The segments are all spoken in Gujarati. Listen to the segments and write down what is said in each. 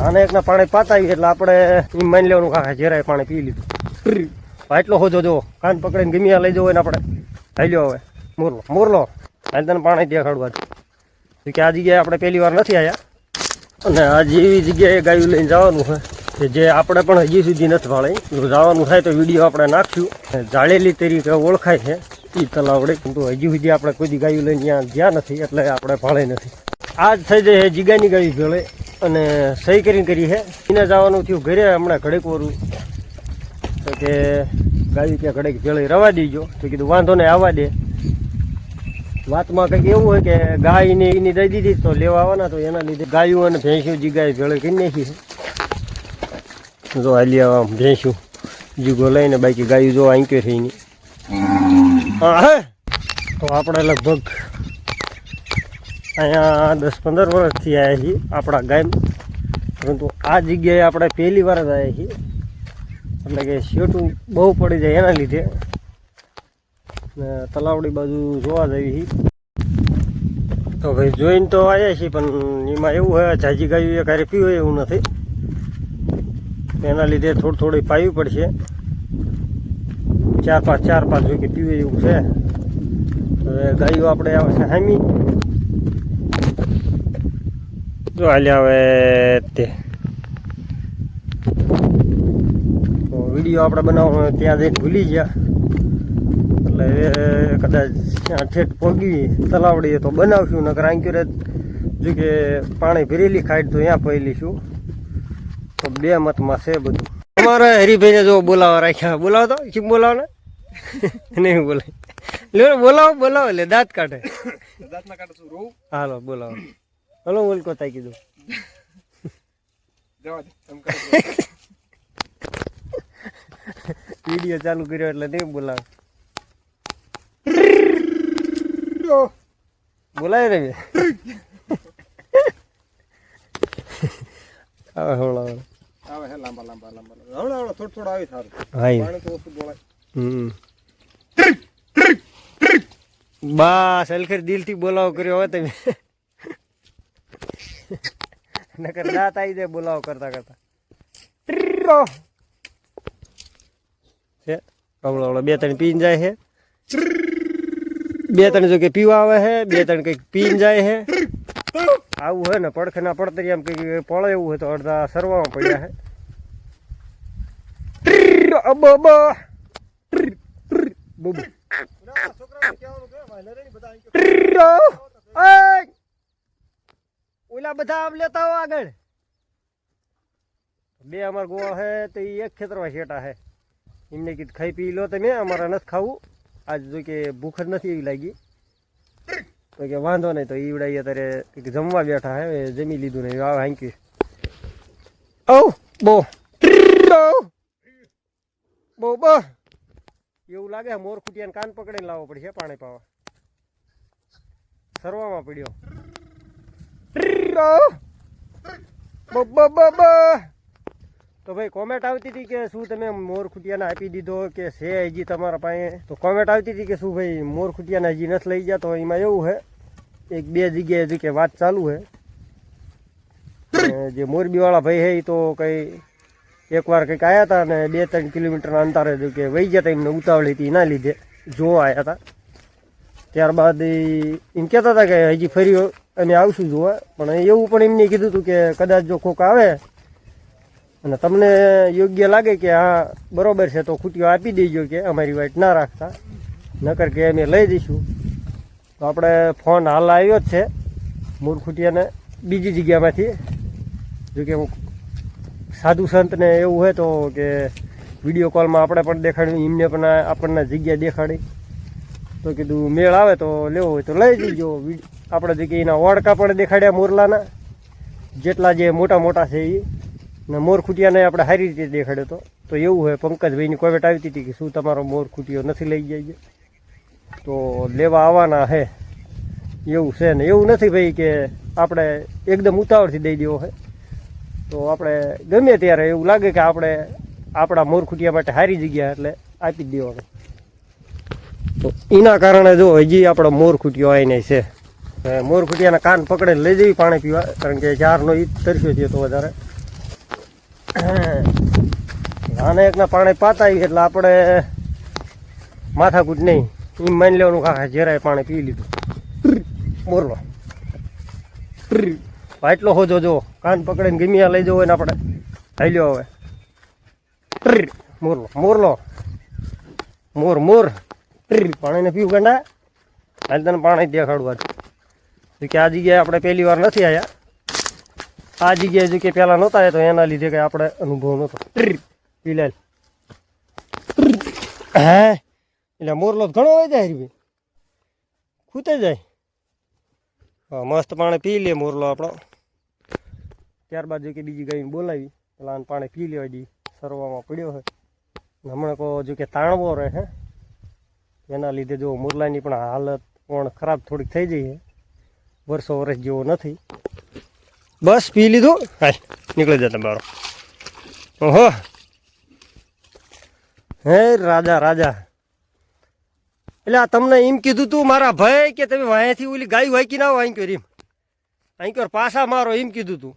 આને એકના પાણી પાતાવી એટલે આપણે એમ માની લેવાનું કાકા જરાય પાણી પી લીધું. એટલો હોજો જો કાન પકડીને ગમી લઈ જવો ને આપણે હાલ્યો હવે મોરલો હાલ તને પાણી દેખાડવા કે આ જગ્યાએ આપણે પહેલી વાર નથી આવ્યા અને આજે એવી જગ્યાએ ગાયું લઈને જવાનું છે કે જે આપણે પણ હજી સુધી નથી વાળી. જો જવાનું થાય તો વિડીયો આપણે નાખશું. જાળેલી તરીકે ઓળખાય છે એ તલાવડે, પરંતુ હજી સુધી આપણે કોઈ ગાયું લઈને ત્યાં જ્યાં નથી એટલે આપણે ભાળે નથી. આ જ થઈ જાય જીગાની ગાયું ભેળે અને સહી કરી છે. એને જવાનું થયું ઘરે હમણાં ઘડેક વરું તો કે ગાયું ત્યાં ઘડેક ભેળે રવા દેજો તો કીધું વાંધો નહીં આવવા દે. વાતમાં કંઈક એવું હોય કે ગાયને એની દઈ દીધી તો લેવા આવવાના તો એના લીધે ગાયું અને ભેંસ્યું જીગાએ ભેળે કરી નાખી છે. જો હાલી આવા ભેંસ્યું જીગો લઈને બાકી ગાયું જો આંક્યો છે એની. હા હે તો આપણે લગભગ અહીંયા 10-15 વર્ષથી આવ્યા છીએ આપણા ગાયમાં, પરંતુ આ જગ્યાએ આપણે પહેલી વાર જ આવ્યા છીએ એટલે કે શેઠું બહુ પડી જાય એના લીધે તલાવડી બાજુ જોવા જઈએ તો ભાઈ જોઈને તો આવ્યા છીએ પણ એમાં એવું હોય જાજી ગાયું એ ક્યારે પીવું એવું નથી, એના લીધે થોડી પાવી પડશે. 4-5 જો કે પીવે એવું છે. હવે ગાયું આપણે આવે છે હામી જો હાલ્યા હવે તે તો વિડીયો આપણે બનાવવાનો ત્યાં જઈને ભૂલી ગયા એટલે હવે કદાચ ત્યાં ઠેઠ પહોંચી તલાવડીએ તો બનાવશું. નકર આંક્યુરે જો કે પાણી ભરેલી ખાઈટ તો ત્યાં પહેલીશું તો 2 મતમાં છે બધું. અમારે હરિભાઈને જો બોલાવા રાખ્યા. બોલાવો તો કેમ બોલાવો ને નહીં બોલાય લે બોલાવો એટલે દાંત કાઢે. હાલો બોલાવો. હલો બોલકો તાઈ કીધું વિડીયો ચાલુ કર્યો એટલે નહીં બોલાવે. બોલાય રે આવે હવળા આવે હે લાંબા હવળા થોડું આવી સારું. પાણી તો ઓછું બોલાય. બસ હલખર દિલથી બોલાવો કર્યો હોય તમે નકર દાંત આવી જાય બોલાવો કરતા છે. હવળો 2-3 પીને જાય છે, 2-3 જો કે પીવા આવે છે, 2-3 કંઈક પીને જાય છે. આવું હોય ને પડખેના પડતરી એમ કંઈક પડે એવું હોય તો અડધા સરવામાં પડ્યા છે. ઓલા બધા આમ લેતા હો આગળ. 2 અમારા ગોવા છે તો એ એક ખેતરમાં શેટા છે. એમને કીધું ખાઈ પી લો તમે, અમારે નથી ખાવું આજ જો કે ભૂખ જ નથી એવી લાગી તો કે વાંધો નહીં. તો ઈવડાઈ અત્યારે જમવા બેઠા હે, જમી લીધું ને આવે હાંકી બો એવું લાગે મોર ખૂટિયાને કાન પકડીને લાવવો પડશે પાણી પાવા. સરવામાં પડ્યો તો ભાઈ કોમેન્ટ આવતી હતી કે શું તમે મોર ખૂટિયાને આપી દીધો કે છે હજી તમારા પાસે. તો કોમેન્ટ આવતી હતી કે શું ભાઈ મોર ખૂટિયાને હજી નથી લઈ ગયા. તો એમાં એવું છે 1-2 જગ્યાએ હજી કે વાત ચાલુ છે. જે મોરબીવાળા ભાઈ છે એ તો કંઈ એકવાર કંઈક આવ્યા હતા ને 2-3 કિલોમીટરના અંતરે જો કે વહી ગયા હતા, એમને ઉતાવળી હતી એના લીધે જોવા આવ્યા હતા. ત્યારબાદ એમ કહેતા હતા કે હજી ફરી અમે આવશું જોવા, પણ એવું પણ એમને કીધું હતું કે કદાચ જો કોક આવે અને તમને યોગ્ય લાગે કે હા બરોબર છે તો ખૂટીઓ આપી દેજો કે અમારી વાઈટ ના રાખતા, નકર કે અમે લઈ દઈશું. તો આપણે ફોન હાલ આવ્યો જ છે મોર ખૂટિયાને બીજી જગ્યામાંથી. જો કે સાધુ સંતને એવું હોય તો કે વિડીયો કોલમાં આપણે પણ દેખાડ્યું, એમને પણ આપણને જગ્યા દેખાડી. તો કીધું મેળ આવે તો લેવો હોય તો લઈ જઈજો. આપણે જગ્યાએ એના ઓળકા પણ દેખાડ્યા મોરલાના, જેટલા જે મોટા છે એ ને મોર ખૂટિયાને આપણે સારી રીતે દેખાડ્યો હતો. તો એવું હોય પંકજભાઈની કોમેન્ટ આવી હતી કે શું તમારો મોર ખૂટિયો નથી લઈ જાય તો લેવા આવવાના હે એવું છે ને. એવું નથી ભાઈ કે આપણે એકદમ ઉતાવળથી દઈ દેવો હોય. તો આપણે ગમે ત્યારે એવું લાગે કે આપણે આપણા મોર ખૂટિયા માટે સારી જગ્યા એટલે આપી જ દેવાનું. તો એના કારણે જો હજી આપણો મોર ખૂટિયો આવીને છે. મોર ખૂટિયાના કાન પકડીને લઈ જઈ પાણી પીવા, કારણ કે ચારનો ઈ તરસ્યો છે તો વધારે આને એકના પાણી પાતા આવી એટલે આપણે માથાકૂટ નહીં એમ માની લેવાનું કાકા જરાય પાણી પી લીધું મોરલો એટલો હોજો જો કાન પકડીને ગમ્યા લઈ જવો ને આપણે હાલ્યો હવે મોરલો મોરલો મોર મોર પાણીને પીવું ગંડા હાલ તને પાણી દેખાડવા કે આ જગ્યાએ આપણે પહેલી વાર નથી આવ્યા આ જગ્યાએ જો કે પહેલાં નહોતા આવ્યા તો એના લીધે કંઈ આપણે અનુભવ નહોતો પી લે હે એટલે મોરલો ઘણો હોય જાય ભાઈ ખૂતે જાય હા મસ્ત પાણી પી લે મોરલો આપણો ત્યારબાદ જો કે બીજી ગાયને બોલાવી પેલા પાણી પી લેવા દી સરવામાં પડ્યો હોય હમણાં કહો જો કે તાણવો રહે હે એના લીધે જો મોરલાની પણ હાલત પણ ખરાબ થોડીક થઈ જઈ છે વર્ષો વર્ષ જેવો નથી બસ પી લીધું હાલ નીકળી જતા મારો ઓહો હે રાજા રાજા એટલે આ તમને એમ કીધું તું મારા ભાઈ કે તમે વાંયાથી ઓલી ગાય વાંકી ના વાંક્યો રીમ વાંક્યો પાછા મારો એમ કીધું તું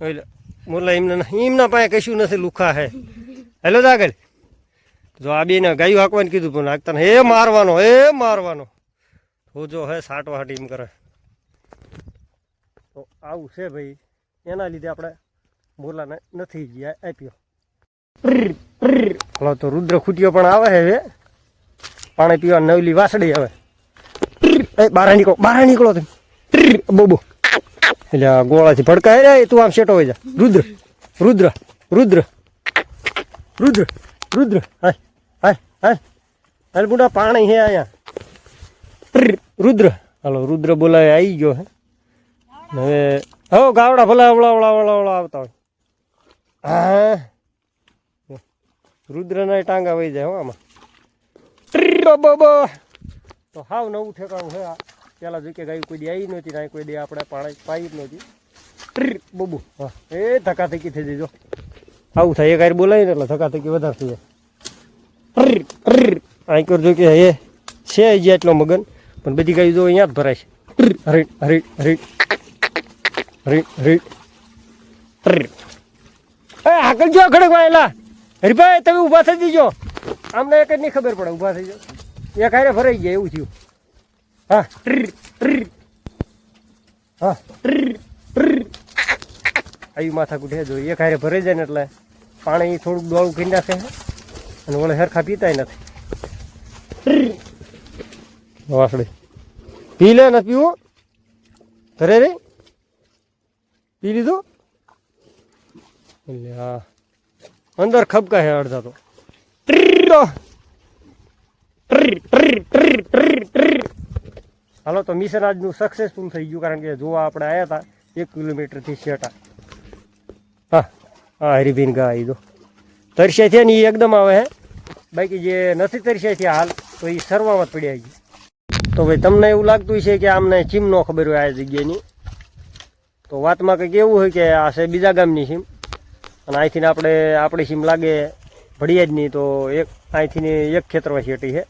એટલે મોરલા એમના પાસે કશું નથી લુખા હે હેલો આગળ જો આ બેને ગાયું હાંકવાનું કીધું પણ હાંકતા હે મારવાનો તો જો હે સાટવા હાટી એમ કરે તો આવું છે ભાઈ એના લીધે આપણે મોરલાને નથી ગયા આપ્યો હલો તો રુદ્ર ખૂટ્યો પણ આવે છે હવે પાણી પીવા નવલી વાસળી આવે બહાર નીકળો તમે બોબો એટલે આ ગોળાથી ભડકાય રે તું આમ શેટો હોય જા રુદ્ર રુદ્ર રુદ્ર રુદ્ર રુદ્ર હાય હાય હાય હાલ બુડા પાણી હે અહીંયા રુદ્ર હાલો રુદ્ર બોલાવે આવી ગયો હે હવે હો ગાવડા ભલા અવળા આવતા હોય હા રુદ્રના ટાંગા વહી જાય હો આમાં તો હાવ નવું ઠેકાણું છે આ પેલા જો કે ગાયું કોઈ દી આવી નહોતી ના કોઈ દી આપણે પાણી પાઈ જ નહોતી બોબુ હા એ ધક્કાધક્કી થઈ જજો આવું થાય એક હાર બોલાવીને એટલે ધક્કાધક્કી વધારે થઈ જાય આંકર જો કે એ છે જ એટલો મગન પણ બધી ગાયું જો અહીંયા જ ભરાય છે હરી હરી હરી હરી હરી આગળ જો ખડક વાયેલા હરીભાઈ તમે ઊભા થઈ દીજો આમને એક જ નહીં ખબર પડે ઊભા થઈ જાઓ એક હારે ભરાઈ ગયા એવું થયું હા હા આવી માથા કૂટે જો એક હારે ભરાઈ જાય ને એટલે પાણી થોડુંક ડોળું કરી નાખે અને ઓલે હરખા પીતાય નથી વાસળી પી લે ને પીવું ઘરે રે પી લીધું એટલે હા અંદર ખબકા હે અડધા તો હાલો તો મિશન આજનું સક્સેસફુલ થઈ ગયું કારણ કે જોવા આપણે આવ્યા હતા 1 કિલોમીટરથી શેટા હા હા હરીબીન ગા આવી દો તરસ્યા છે ને એ એકદમ આવે હે બાકી જે નથી તરસ્યા છે હાલ તો એ સરવામાં જ પડ્યા ગઈ તો ભાઈ તમને એવું લાગતું છે કે આમને સીમ ન ખબર હોય આ જગ્યાની તો વાતમાં કંઈક એવું હોય કે આ છે બીજા ગામની સીમ અને અહીંથી આપણે આપણી સીમ લાગે ભડિયાજની તો એક અહીંથી એક ખેતરમાં શેટી છે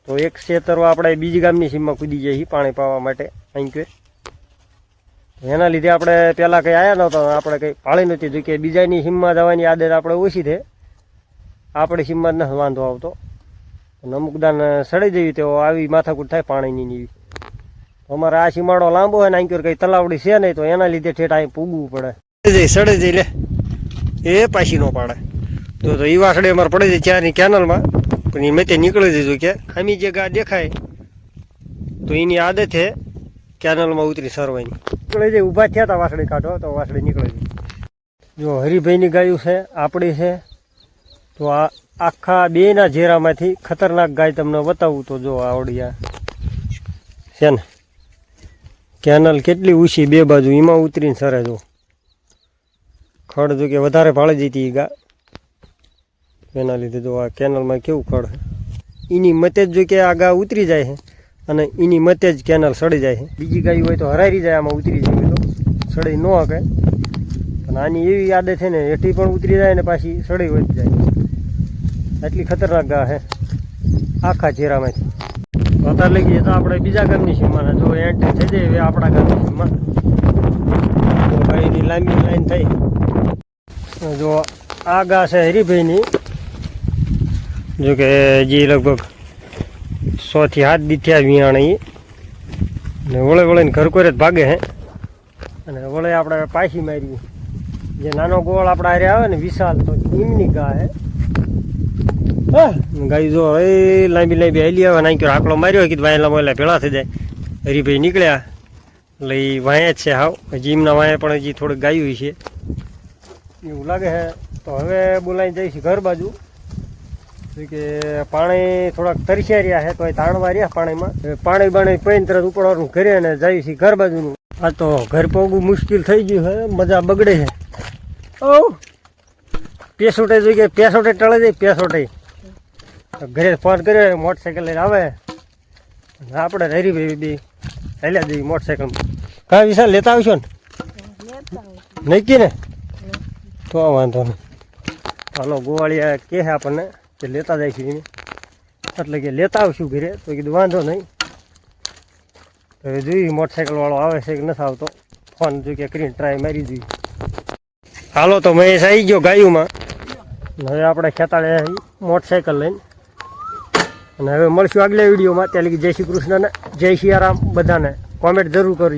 તો એક ખેતરો આપણે બીજી ગામની સીમમાં કૂદી જઈએ પાણી પાવા માટે અહીં કે એના લીધે આપણે પહેલાં કંઈ આવ્યા નહોતા આપણે કંઈ પાળી નહોતી જો કે બીજાની સીમમાં જવાની આદત આપણે ઓછી છે આપણી સીમમાં જ ન વાંધો આવતો અમુક દાન સડી જવી તો આવી માથાકૂટ થાય પાણીની નીવી અમારે આ સીમાડો લાંબો હોય ને અહીં કંઈ તલાવડી છે નહીં તો એના લીધે ઠેઠ અહીં પૂગવું પડે સડે જઈ લે એ પાછી ન પાડે તો એ વાસડે અમારે પડે છે ચારની કેનલમાં પણ એ મેં નીકળી દીધું કે આમી જે ગા દેખાય તો એની આદત છે કેનલમાં ઉતરી સરવાની નીકળી જાય ઊભા થયા હતા વાસળી કાઢો તો વાસળી નીકળી જાય જો હરિભાઈની ગાયું છે આપણી છે તો આ આખા બેના ઝેરામાંથી ખતરનાક ગાય તમને બતાવું તો જો આવડી આ છે ને કેનલ કેટલી ઊંચી બે બાજુ એમાં ઉતરીને સરે જો ખડ જો કે વધારે ભાળી જતી ગા એના લીધે જો આ કેનલમાં કેવું ખડ એની મતે જ જો કે આ ગા ઉતરી જાય છે અને એની મતે જ કેનલ સડી જાય છે બીજી ગાય હોય તો હરારી જાય આમાં ઉતરી જાય તો સડી ન હકે અને આની એવી આદત છે ને હેઠી પણ ઉતરી જાય ને પાછી સડી વધી જાય એટલી ખતરનાક ગા છે આખા ચહેરામાંથી અત્યારે લઈ ગઈએ તો આપણે બીજા ગામની સીમમાં જો એન્ટ્રી થઈ જાય હવે આપણા ગામની સીમમાં તો ગાયની લાંબી લાઈન થઈ. જો આ ગા છે હરીભાઈની, જો કે જે લગભગ 6 થી 7 દી થયા વિયાણી, ને વળે વળીને ઘર કોરે જ ભાગે હે. અને વળે આપણે પાછી મારી જે નાનો ગોળ આપણે હારે આવે ને વિશાલ, તો એમની ગા હે. ગાય જો એ લાંબી લાંબી હાલી આવે, નાખ્યો આકલો માર્યો કીધું વાયેલા મોયલા ભેળા થઈ જાય. હરીભાઈ નીકળ્યા એટલે એ વાંય જ છે હાવ, હજી એમના વાંય પણ હજી થોડીક ગાયું છે એવું લાગે છે. તો હવે બોલાવી જઈશ ઘર બાજુ, કે પાણી થોડાક તરસ્યા રહ્યા છે, તો એ તાણવા રહ્યા પાણીમાં. પાણી બાણી પૈને તરત ઉપડવાનું ઘરે અને જઈએ છીએ ઘર બાજુનું. આ તો ઘર પગવું મુશ્કેલ થઈ ગયું છે, મજા બગડે છે. ઓ પેસોટે જોઈ કે પેસોટે ટળે જાય, પેસોટે ઘરે ફોન કર્યો, મોટરસાઇકલ લઈને આવે. આપણે હરીભાઈ બી હાલ્યા જઈએ મોટરસાઇકલમાં. કાંઈ વિશાલ લેતા આવશો ને? નહીં કે ને તો વાંધો નહીં. હાલો ગોવાળિયા કહે છે આપણને કે લેતા જઈશું એને, એટલે કે લેતા આવશું ઘરે. તો કીધું વાંધો નહીં. હવે જોઈએ મોટરસાઇકલવાળો આવે છે કે નથી આવતો, ફોન જો કે કરીને ટ્રાય મારી જોઈએ. હાલો તો મહેશ આવી ગયો ગાયુંમાં. હવે આપણે ખેતાળે મોટરસાઇકલ લઈને, અને હવે મળશું આગલા વિડીયોમાં. ત્યાં લગી જય શ્રી કૃષ્ણ ને જય સિયારામ બધાને. કોમેન્ટ જરૂર કરજો.